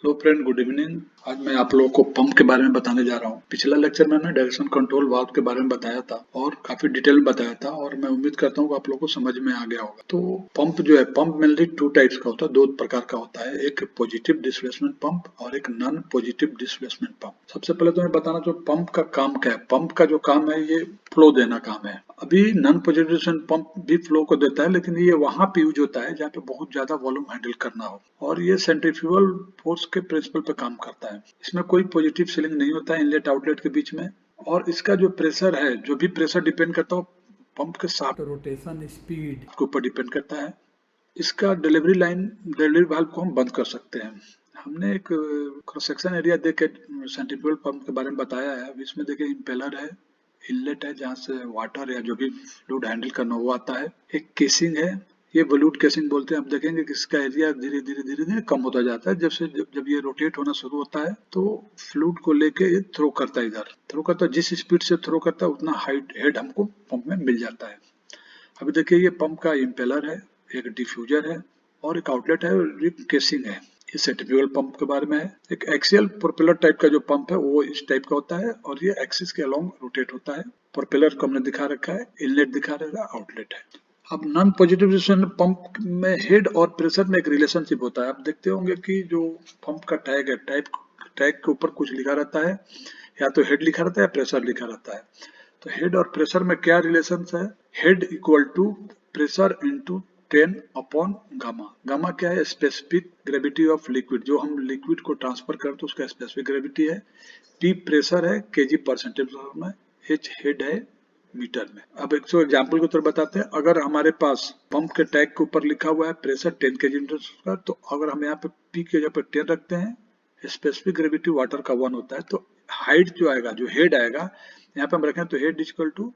Hello friend, good evening. आज मैं आप लोगों को पंप के बारे में बताने जा रहा हूँ। पिछला लेक्चर में हमने डायरेक्शन कंट्रोल वाल्व के बारे में बताया था और काफी डिटेल में बताया था और मैं उम्मीद करता हूँ कि आप लोगों को समझ में आ गया होगा। तो पंप जो है, पंप मेनली टू टाइप्स का होता है, दो प्रकार का होता है। एक पॉजिटिव डिस्प्लेसमेंट पंप और एक नॉन पॉजिटिव डिस्प्लेसमेंट पंप। सबसे पहले तो मैं बताना जो पंप का काम क्या है। पंप का जो काम है ये फ्लो देना काम है। अभी नॉन पॉजिटिव पंप भी फ्लो को देता है, लेकिन ये वहां पे यूज होता है जहाँ पे बहुत ज्यादा वॉल्यूम हैंडल करना हो, और ये सेंट्रीफ्यूगल फोर्स के प्रिंसिपल पे काम करता है। इसमें कोई पॉजिटिव सीलिंग नहीं होता है इनलेट आउटलेट के बीच में, और इसका जो प्रेशर है, जो भी प्रेशर डिपेंड करता है पंप के साथ रोटेशन स्पीड के ऊपर डिपेंड करता है। इसका डिलीवरी लाइन, डिलीवरी वाल्व को हम बंद कर सकते हैं। हमने एक क्रॉस सेक्शन एरिया देख के सेंट्रीफ्यूगल पंप के बारे में बताया है। इसमें देखिए इम्पेलर है, इनलेट है जहाँ से वाटर या जो भी फ्लूइड हैंडल करना वो आता है, एक केसिंग है, ये वलूट केसिंग बोलते हैं। आप देखेंगे कि इसका एरिया धीरे धीरे धीरे धीरे कम होता जाता है। जब ये रोटेट होना शुरू होता है तो फ्लूइड को लेके ये थ्रो करता है, इधर थ्रो करता है। जिस स्पीड से थ्रो करता है उतना हाइट हेड हमको पंप में मिल जाता है। अभी देखिए ये पंप का इम्पेलर है, एक डिफ्यूजर है और एक आउटलेट है और एक केसिंग है। ये सेंट्रीफ्यूगल पंप के बारे में है। एक एक्सियल प्रोपेलर टाइप का जो पंप है वो इस टाइप का होता है और ये एक्सिस के अलोंग रोटेट होता है। प्रोपेलर को हमने दिखा रखा है, इनलेट दिखा रखा है, आउटलेट है। अब नॉन पॉजिटिव डिस्प्लेसमेंट पंप में हेड और प्रेशर में एक रिलेशनशिप होता है। आप देखते होंगे कि जो पंप का टैग है, टैग के ऊपर कुछ लिखा रहता है, या तो हेड लिखा रहता है या प्रेशर लिखा रहता है। तो हेड और प्रेशर में क्या रिलेशन है? Head equal to pressure into 10 upon gamma. Gamma क्या है? Specific gravity of liquid. जो हम लिक्विड को ट्रांसफर करते हैं उसका स्पेसिफिक ग्रेविटी है। पी प्रेशर है केजी पर सेंटीमीटर में, एच हेड है मीटर में। अब एक एग्जाम्पल के तौर बताते हैं। अगर हमारे पास पंप के टैग के ऊपर लिखा हुआ है प्रेशर 10 केजी मीटर, तो अगर हम यहाँ पे पी के जगह पे 10 रखते हैं, स्पेसिफिक ग्रेविटी वाटर का 1 होता है, तो हाइट जो आएगा, जो हेड आएगा, यहाँ पे हम रखें तो हेड इक्वल टू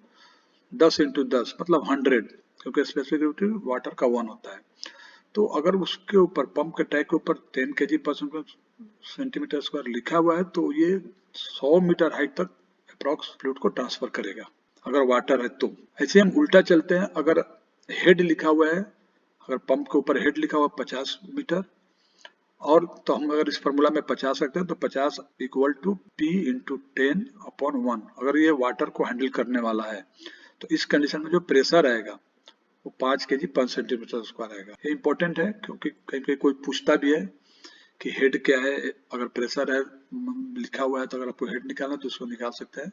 10 इंटू 10 मतलब 100, क्योंकि स्पेसिफिक ग्रेविटी वाटर का 1 होता है। तो अगर उसके ऊपर पंप के टैग के ऊपर 10 केजी पर सेंटीमीटर स्क्वायर लिखा हुआ है तो ये 100 मीटर हाइट तक अप्रॉक्स फ्लूइड को ट्रांसफर करेगा, अगर वाटर है तो। ऐसे हम उल्टा चलते हैं। अगर हेड लिखा हुआ है, अगर पंप के ऊपर हेड लिखा हुआ 50 मीटर, और तो हम अगर इस फॉर्मूला में 50 रखते हैं तो 50 equal to P into 10 upon 1, अगर ये वाटर को हैंडल करने वाला है। तो इस कंडीशन में जो प्रेशर आएगा वो 5 केजी पर सेंटीमीटर स्क्वायर आएगा। ये इंपॉर्टेंट है क्योंकि कहीं कहीं कोई पूछता भी है कि हेड क्या है। अगर प्रेशर है लिखा हुआ है तो अगर आपको हेड निकालना है तो उसको निकाल सकते हैं।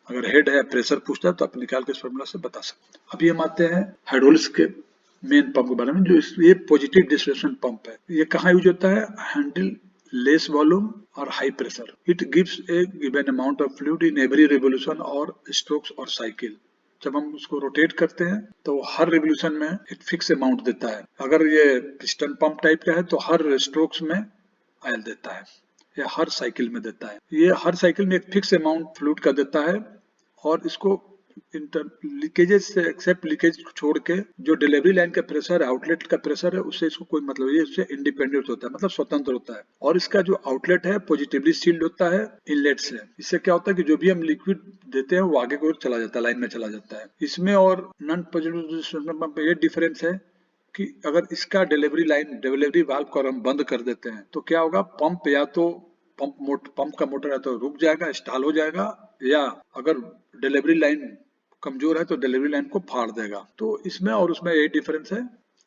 अगर हेड है प्रेशर पूछता है तो आप निकाल के इस फॉर्मूला से बता सकते हैं। अभी हम आते हैं हाइड्रोलिक्स के मेन पंप के बारे में। जो ये पॉजिटिव डिस्प्लेसमेंट पंप है, ये कहाँ यूज होता है? हैंडल लेस वॉल्यूम और high pressure. It gives A given amount of fluid in every revolution और स्ट्रोक्स और साइकिल। जब हम उसको रोटेट करते हैं तो हर रिवोल्यूशन में एक फिक्स अमाउंट देता है। अगर ये पिस्टन पंप टाइप का है तो हर स्ट्रोक्स में ऑयल देता है, या हर साइकिल में देता है। ये हर साइकिल में एक फिक्स अमाउंट फ्लूइड का देता है, और इसको इंटर लीकेजेस से, एक्सेप्ट लीकेज छोड़ के, जो डिलीवरी लाइन का प्रेशर है, आउटलेट का प्रेशर है, उससे इसको कोई मतलब, ये इससे इंडिपेंडेंट होता है, मतलब स्वतंत्र होता है। और इसका जो आउटलेट है पॉजिटिवली सील्ड होता है इनलेट से। इससे क्या होता है कि जो भी हम लिक्विड देते हैं वो आगे की ओर चला जाता है, लाइन में चला जाता है। इसमें और नॉन पॉजिटिव ये डिफरेंस है कि अगर इसका डिलीवरी वाल्व को हम बंद कर देते हैं तो क्या होगा? पंप या तो पंप का मोटर या तो रुक जाएगा, स्टॉल हो जाएगा, या अगर डिलीवरी लाइन कमजोर है तो डिलीवरी लाइन को फाड़ देगा। तो इसमें और उसमें यही डिफरेंस है।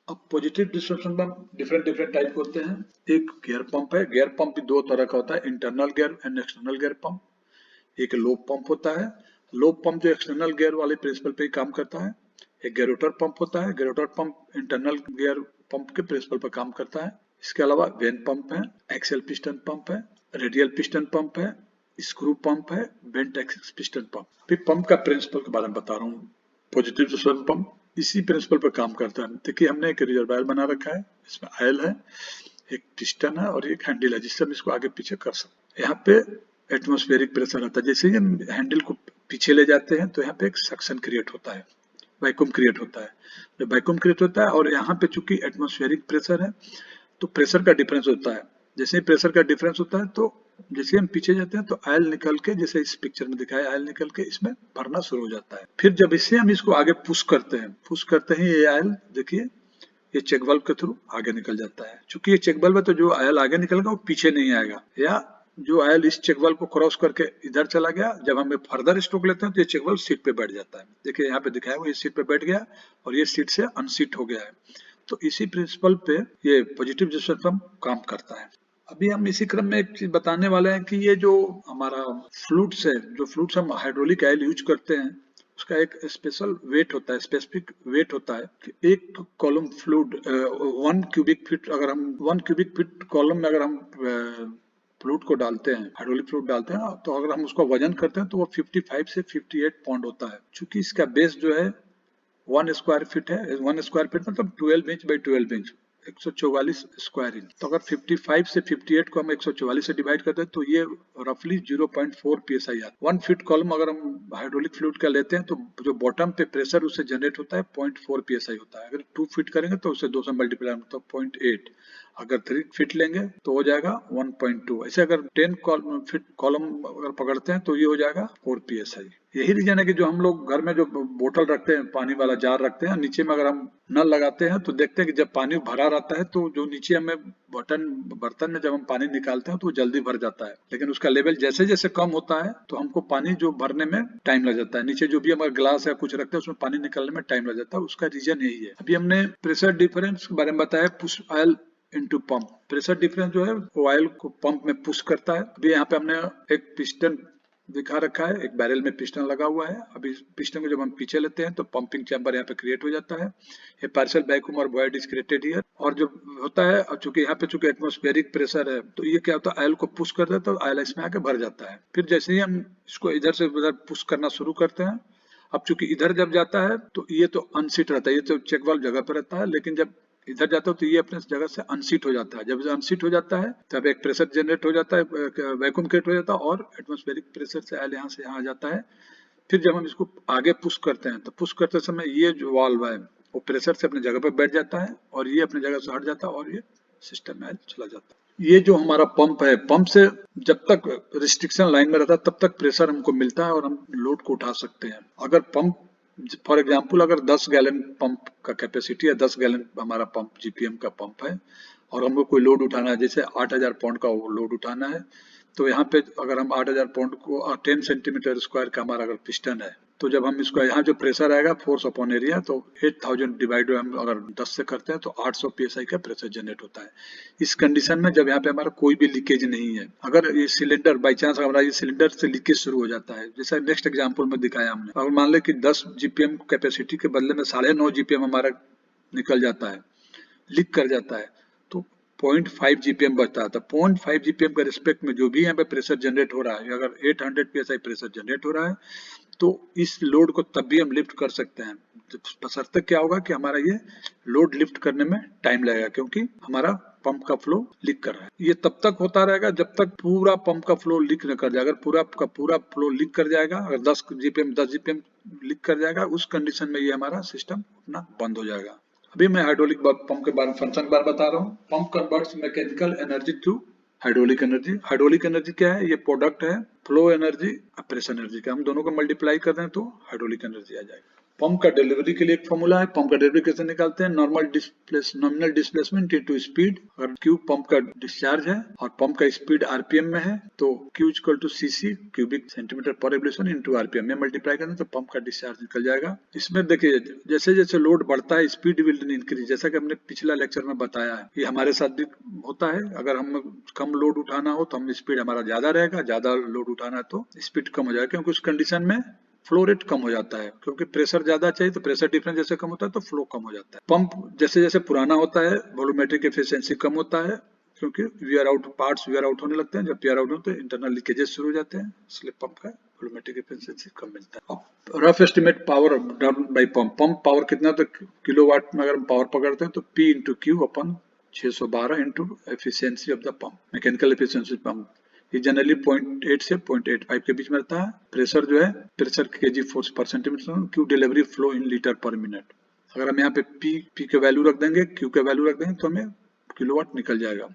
अब positive distribution pump different different type होते हैं। एक गियर पंप है। गियर पंप भी दो तरह का होता है, internal gear and external gear pump. एक लोब पंप होता है। लोब पंप जो एक्सटर्नल गियर वाले प्रिंसिपल पे ही काम करता है। एक गेरोटर पंप होता है। गेरोटर पंप इंटरनल गियर पंप के प्रिंसिपल पर काम करता है। इसके अलावा वेन पंप है, एक्सेल पिस्टन पंप है, रेडियल पिस्टन पंप है, स्क्रू पंप है, बेंट एक्सिस पिस्टन पंप। फिर पंप का प्रिंसिपल के बारे में बता रहा हूँ। पॉजिटिव डिस्प्लेसमेंट पंप इसी प्रिंसिपल पर काम करता है। देखिए हमने एक रिजर्वायर बना रखा है, इसमें ऑयल है, एक पिस्टन है और एक हैंडल है जिससे हम इसको आगे पीछे कर सकते हैं। यहाँ पे एटमॉस्फेरिक प्रेशर आता है। जैसे ही हम हैंडल को पीछे ले जाते हैं तो यहाँ पे एक सक्शन क्रिएट होता है, वैक्यूम क्रिएट होता है। जब वैक्यूम क्रिएट होता है और यहाँ पे चूंकि एटमॉस्फेरिक प्रेशर है तो प्रेशर का डिफरेंस होता है। जैसे ही प्रेशर का डिफरेंस होता है तो जैसे हम पीछे जाते हैं तो ऑयल निकल के, जैसे इस पिक्चर में दिखाया, ऑयल निकल के इसमें भरना शुरू हो जाता है। फिर जब इससे हम इसको आगे पुश करते हैं ये ऑयल देखिए ये चेक वाल्व के थ्रू आगे निकल जाता है। चूंकि ये चेक वाल्व है तो जो आयल आगे निकलेगा वो पीछे नहीं आएगा, या जो आयल इस चेक वाल्व को क्रॉस करके इधर चला गया, जब हम फर्दर स्ट्रोक लेते हैं तो ये चेक वाल्व सीट पे बैठ जाता है। देखिए यहाँ पे दिखाया हुआ ये सीट पे बैठ गया और ये सीट से अनसीट हो गया है। तो इसी प्रिंसिपल पे ये पॉजिटिव डिस्प्लेसमेंट पंप काम करता है। अभी हम इसी क्रम में एक चीज बताने वाले हैं कि ये जो हमारा फ्लूइड्स है, जो फ्लूइड्स हम हाइड्रोलिक ऑयल यूज करते हैं, उसका एक स्पेशल वेट होता है, स्पेसिफिक वेट होता है कि एक कॉलम फ्लूइड 1 क्यूबिक फीट, अगर हम 1 क्यूबिक फीट कॉलम में अगर हम फ्लूइड को डालते हैं, हाइड्रोलिक फ्लूइड डालते हैं, तो अगर हम उसका वजन करते हैं तो वो 55 से 58 पाउंड होता है। चूंकि इसका बेस जो है 1 स्क्वायर फीट है, 1 स्क्वायर फीट मतलब 12 inch by 12 inch, 144 square inch. तो अगर 55 से 58 को हम 144 से डिवाइड करते हैं तो ये रफली 0.4 psi आता है। 1 फीट कॉलम अगर हम हाइड्रोलिक फ्लूइड का लेते हैं तो जो बॉटम पे प्रेशर उससे जनरेट होता है 0.4 psi होता है। अगर 2 फीट करेंगे तो उससे 2 से मल्टीप्लाई तो 0.8, अगर 3 फीट लेंगे तो हो जाएगा 1.2। ऐसे अगर 10 फीट कॉलम अगर पकड़ते हैं तो ये हो जाएगा 4 psi। यही रीजन है कि जो हम लोग घर में जो बोतल रखते हैं, पानी वाला जार रखते हैं, नीचे में अगर हम नल लगाते हैं तो देखते हैं कि जब पानी भरा रहता है तो जो नीचे हमें बर्तन में जब हम पानी निकालते हैं तो जल्दी भर जाता है, लेकिन उसका लेवल जैसे जैसे कम होता है तो हमको पानी जो भरने में टाइम लग जाता है। नीचे जो भी हमारा ग्लास या कुछ रखते हैं उसमें पानी निकालने में टाइम लग जाता है, उसका रीजन यही है। अभी हमने प्रेशर डिफरेंस के बारे में बताया, push oil into pump. Pressure difference जो है वो ऑयल को पंप में पुश करता है। अभी यहाँ पे हमने एक पिस्टन दिखा रखा है, एक बैरल में पिस्टन लगा हुआ है। अभी पिस्टन को जब हम पीछे लेते हैं तो पंपिंग चैम्बर यहाँ पे क्रिएट हो जाता है। ये पार्शियल वैक्यूम और वॉइड इज क्रिएटेड हियर। और जो होता है, चूंकि यहाँ पे चूंकि एटमॉस्फेरिक प्रेशर है तो ये क्या होता है, ऑयल को पुश कर देता है तो ऑयल इसमें आके भर जाता है। फिर जैसे ही हम इसको इधर से उधर पुश करना शुरू करते हैं, अब चूंकि इधर जब जाता है तो ये तो अनसीट रहता है, ये तो चेक वाल्व जगह पर रहता है, लेकिन जब इधर जाता है तो ये अपने जगह से अनसीट हो जाता है। जब अनसीट हो जाता है तब एक प्रेशर जनरेट हो जाता है, वैक्यूम क्रिएट हो जाता है और एटमॉस्फेरिक प्रेशर से ऑयल यहाँ से यहाँ आ जाता है। फिर जब हम इसको आगे पुश करते हैं तो पुश करते समय ये जो वाल्व है वो प्रेशर से अपनी जगह पर बैठ जाता है और ये अपनी जगह से हट जाता है और ये सिस्टम में चला जाता है। ये जो हमारा पंप है, पंप से जब तक रिस्ट्रिक्शन लाइन में रहता है तब तक प्रेशर हमको मिलता है और हम लोड को उठा सकते हैं। अगर पंप फॉर एग्जाम्पल अगर 10 गैलन पंप का कैपेसिटी है, 10 गैलन हमारा पंप जीपीएम का पंप है और हमको कोई लोड उठाना है, जैसे 8000 पाउंड का वो लोड उठाना है, तो यहाँ पे अगर हम 8000 पाउंड को 10 सेंटीमीटर स्क्वायर का हमारा अगर पिस्टन है, तो जब हम इसको यहाँ जो प्रेशर आएगा फोर्स अपॉन एरिया, तो 8000 डिवाइड हम अगर 10 से करते हैं तो 800 psi का प्रेशर जनरेट होता है। इस कंडीशन में जब यहाँ पे हमारा कोई भी लीकेज नहीं है, अगर ये सिलेंडर बाई चांस हमारा ये सिलेंडर से लीकेज शुरू हो जाता है, जैसे नेक्स्ट एग्जाम्पल में दिखाया हमने, अगर मान ले कि 10 जीपीएम कैपेसिटी के बदले में 9.5 जीपीएम हमारा निकल जाता है, लीक कर जाता है, तो 0.5 जीपीएम बचता है। तो 0.5 जीपीएम के रिस्पेक्ट में जो भी यहाँ पे प्रेशर जनरेट हो रहा है, अगर 800 psi प्रेशर जनरेट हो रहा है तो इस लोड को तब भी हम लिफ्ट कर सकते हैं। बशर्ते क्या होगा कि हमारा ये लोड लिफ्ट करने में टाइम लगेगा, क्योंकि हमारा पंप का फ्लो लीक कर रहा है। ये तब तक होता रहेगा जब तक पूरा पंप का फ्लो लीक न कर जाए। अगर पूरा का पूरा फ्लो लीक कर जाएगा, अगर 10 जीपीएम लीक कर जाएगा, उस कंडीशन में ये हमारा सिस्टम अपना बंद हो जाएगा। अभी मैं हाइड्रोलिक पंप के बारे में, फंक्शन के बारे में बता रहा हूँ। Pump converts mechanical energy to hydraulic energy. Hydraulic energy क्या है, ये प्रोडक्ट है फ्लो एनर्जी और प्रेशर एनर्जी का। हम दोनों को मल्टीप्लाई कर दें तो हाइड्रोलिक एनर्जी आ जाएगा। पंप का डिलीवरी के लिए एक फॉर्मूला है। पंप का डिलीवरी कैसे निकालते हैं, नॉमिनल डिस्प्लेसमेंट इनटू स्पीड। अगर क्यू पंप का डिस्चार्ज है और पंप का स्पीड आरपीएम में है तो Q equal to CC cubic centimetre per revolution into RPM में मल्टीप्लाई करें तो पंप का डिस्चार्ज निकल जाएगा। इसमें देखिए जैसे जैसे लोड बढ़ता है स्पीड विल इंक्रीज, जैसा कि हमने पिछला लेक्चर में बताया है। ये हमारे साथ भी होता है, अगर हम कम लोड उठाना हो तो हम स्पीड हमारा ज्यादा रहेगा, ज्यादा लोड उठाना है तो स्पीड कम हो जाएगा, क्योंकि उस कंडीशन में फ्लो रेट कम हो जाता है। क्योंकि प्रेशर ज्यादा चाहिए तो प्रेशर डिफरेंस जैसे कम होता है तो फ्लो कम हो जाता है। पंप जैसे जैसे पुराना होता है वॉल्यूमेट्रिक एफिशिएंसी कम होता है, क्योंकि wear out parts wear out होने लगते हैं। जब वियर आउट होते हैं इंटरनल लीकेजेस शुरू हो जाते हैं, इसलिए पंप का वॉल्यूमेट्रिक एफिशिएंसी कम मिलता है। अब rough estimate power done by pump. Pump power कितना, तो किलोवाट में अगर हम पावर पकड़ते हैं तो P into Q upon 612 into efficiency of the pump, mechanical efficiency pump. ये जनरली 0.8 से 0.85 के बीच में रहता है। प्रेशर जो है, प्रेशर केजी फोर्स पर centimetre cube, delivery flow in litre पर मिनट। अगर हम यहाँ पे पी के वैल्यू रख देंगे, क्यू के वैल्यू रख देंगे तो हमें किलोवाट निकल जाएगा।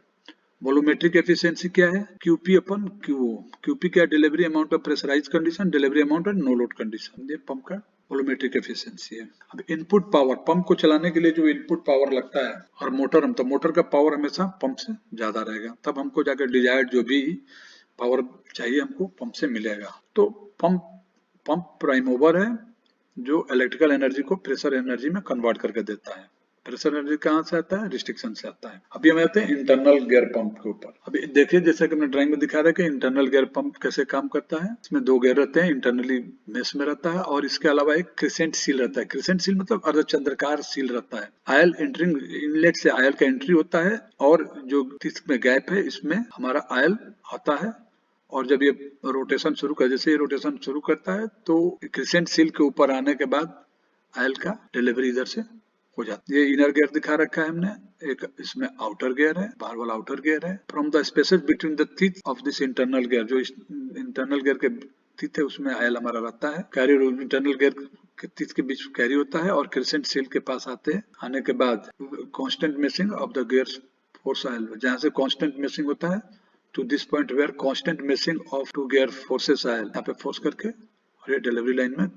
वॉल्यूमेट्रिक एफिशिएंसी क्या है, क्यूपी अपन क्यूओ। क्यूपी क्या, delivery amount of pressurise condition, delivery amount of no load condition. ये पंप का वॉल्यूमेट्रिक एफिशिएंसी है। अब इनपुट पावर, पंप को चलाने के लिए जो इनपुट पावर लगता है, और मोटर, हम तो मोटर का पावर हमेशा पंप से ज्यादा रहेगा, तब हमको जाकर डिजायर्ड जो भी पावर चाहिए हमको पंप से मिलेगा। तो पंप प्राइम मूवर है जो इलेक्ट्रिकल एनर्जी को प्रेशर एनर्जी में कन्वर्ट करके देता है। प्रेशर एनर्जी कहाँ से आता है? रिस्ट्रिक्शन से आता है। अभी हम आते हैं इंटरनल गियर पंप के ऊपर। अभी देखिए, जैसा कि हमने ड्राइंग में दिखा रहा है कि इंटरनल गियर पंप कैसे काम करता है। इसमें 2 गियर रहते हैं, इंटरनली मेश में रहता है, और इसके अलावा एक क्रिसेंट सील रहता है। क्रिसेंट सील मतलब अर्धचंद्राकार सील रहता है। आयल एंटरिंग, इनलेट से आयल का एंट्री होता है, और जो इसमें गैप है इसमें हमारा आयल आता है, और जब ये रोटेशन शुरू कर, जैसे ये रोटेशन शुरू करता है तो क्रिसेंट सील के ऊपर आने के बाद आयल का डिलीवरी इधर से हो जाती है। ये इनर गियर दिखा रखा है हमने, एक इसमें आउटर गियर है, बाहर वाला आउटर गियर है। From the spaces between the teeth of this internal gear, जो इंटरनल गियर के टीथ है उसमें आयल हमारा रहता है। कैरी, इंटरनल गियर के टीथ के बीच कैरी होता है, और क्रिसेंट सील के पास आने के बाद constant meshing of the gear force oil, जहां से कांस्टेंट मेसिंग होता है to this point where constant meshing of two gear forces oil, यहाँ पे फोर्स करके और ये डिलीवरी लाइन में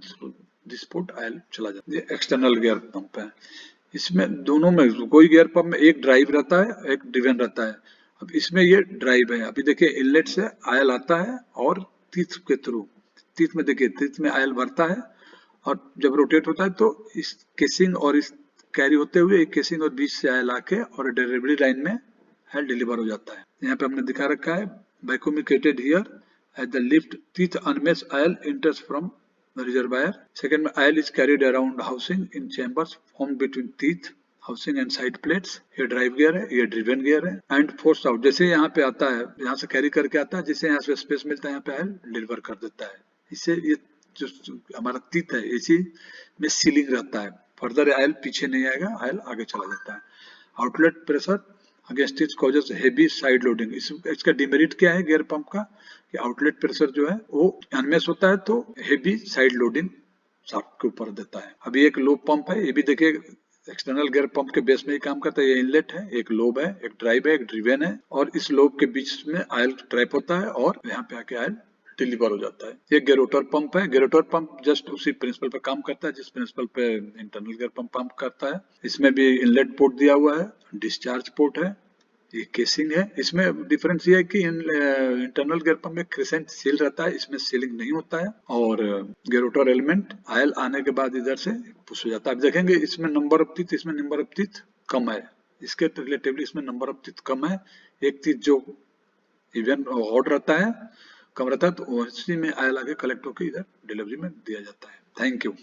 दिस पोर्ट आयल चला जाता है। ये एक्सटर्नल गियर पंप है। इसमें दोनों में, कोई गियर पंप में एक ड्राइव रहता है, एक ड्रिवन रहता है। अब इसमें ये ड्राइव है। अभी देखिए, इनलेट से आयल आता है और टीथ के थ्रू, टीथ में देखिए, टीथ में आयल भरता है, और जब रोटेट होता है तो इस केसिंग और इस कैरी होते हुए एक केसिंग और बीच से आयल आके और डिलीवरी लाइन में आयल डिलीवर हो जाता है। यहाँ पे हमने दिखा रखा है, बाइकोमिकेटेड here at the lift teeth unmesh oil enters from the reservoir. Second में oil is carried around housing in chambers formed between teeth, housing and side plates. ये ड्राइव गियर है, ये ड्रिवन गियर है। एंड फोर्स आउट, जैसे यहाँ पे आता है, यहाँ से कैरी करके आता है, जिससे यहाँ से स्पेस मिलता है, यहाँ पे आयल डिलीवर कर देता है। इससे ये जो हमारा टीथ है, इसी में सीलिंग रहता है, फर्दर आयल पीछे नहीं आएगा, आयल आगे चला जाता है। Outlet pressure against it causes heavy side loading. इसका डिमेरिट क्या है गियर पंप का, कि आउटलेट प्रेशर जो है वो अनमेश होता है तो हेवी साइड लोडिंग शाफ्ट के ऊपर देता है। अभी एक लोब पंप है, ये भी देखिए एक्सटर्नल गियर पंप के बेस में ही काम करता है। ये इनलेट है, एक लोब है, एक ड्राइव है, एक ड्रिवेन है, और इस लोब के बीच में आयल ट्रैप होता है और यहाँ पे आके आयल डिलीवर हो जाता है। ये गेरोटर पंप है। गेरोटर पंप जस्ट उसी प्रिंसिपल पे काम करता है जिस प्रिंसिपल पे इंटरनल गियर पंप काम करता है। इसमें भी इनलेट पोर्ट दिया हुआ है, डिस्चार्ज पोर्ट है, ये केसिंग है। इसमें डिफरेंस ये है कि इंटरनल गियर पंप में क्रिसेंट सील रहता है, इसमें सीलिंग नहीं होता है, और गेरोटर एलिमेंट आयल आने के बाद इधर से पुश हो जाता है। आप देखेंगे इसमें नंबर ऑफ टीथ, इसमें नंबर ऑफ टीथ कम है, इसके रिलेटिवली इसमें नंबर ऑफ टीथ कम है। एक टीथ जो इवन ऑड रहता है, कम रहता है, तो उसी में आयल आगे कलेक्ट होकर इधर डिलीवरी में दिया जाता है। Thank you.